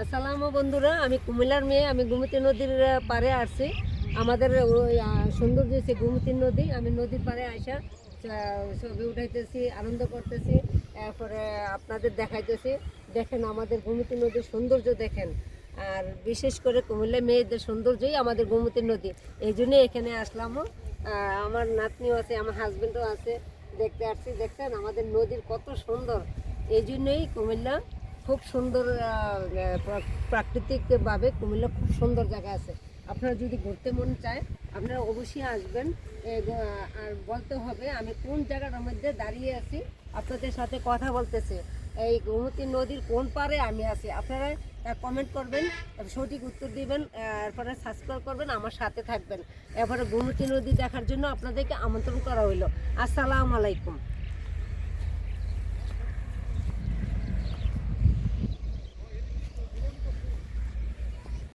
আসসালামু বন্ধুরা, আমি কুমিল্লার মেয়ে। আমি গোমতী নদীর পাড়ে আসছি। আমাদের সৌন্দর্য হচ্ছে গোমতী নদী। আমি নদীর পাড়ে আসা ছবি উঠাইতেছি, আনন্দ করতেছি, এরপরে আপনাদের দেখাইতেছি। দেখেন আমাদের গোমতী নদীর সৌন্দর্য দেখেন। আর বিশেষ করে কুমিল্লা মেয়েদের সৌন্দর্যই আমাদের গোমতী নদী। এই জন্যই এখানে আসলামও। আমার নাতনিও আছে, আমার হাজবেন্ডও আছে। দেখতে আসছি, দেখছেন আমাদের নদীর কত সুন্দর। এই জন্যই কুমিল্লা খুব সুন্দর। প্রাকৃতিকভাবে কুমিল্লা খুব সুন্দর জায়গা আছে। আপনারা যদি ঘুরতে মন চায় আপনারা অবশ্যই আসবেন। আর বলতে হবে আমি কোন জায়গার মধ্যে দাঁড়িয়ে আছি, আপনাদের সাথে কথা বলতেছি। এই গোমতী নদীর কোন পারে আমি আছি, আপনারা কমেন্ট করবেন, সঠিক উত্তর দিবেন, এরপরে সাবস্ক্রাইব করবেন, আমার সাথে থাকবেন। এরপরে গোমতী নদী দেখার জন্য আপনাদেরকে আমন্ত্রণ করা হইলো। আসসালামু আলাইকুম।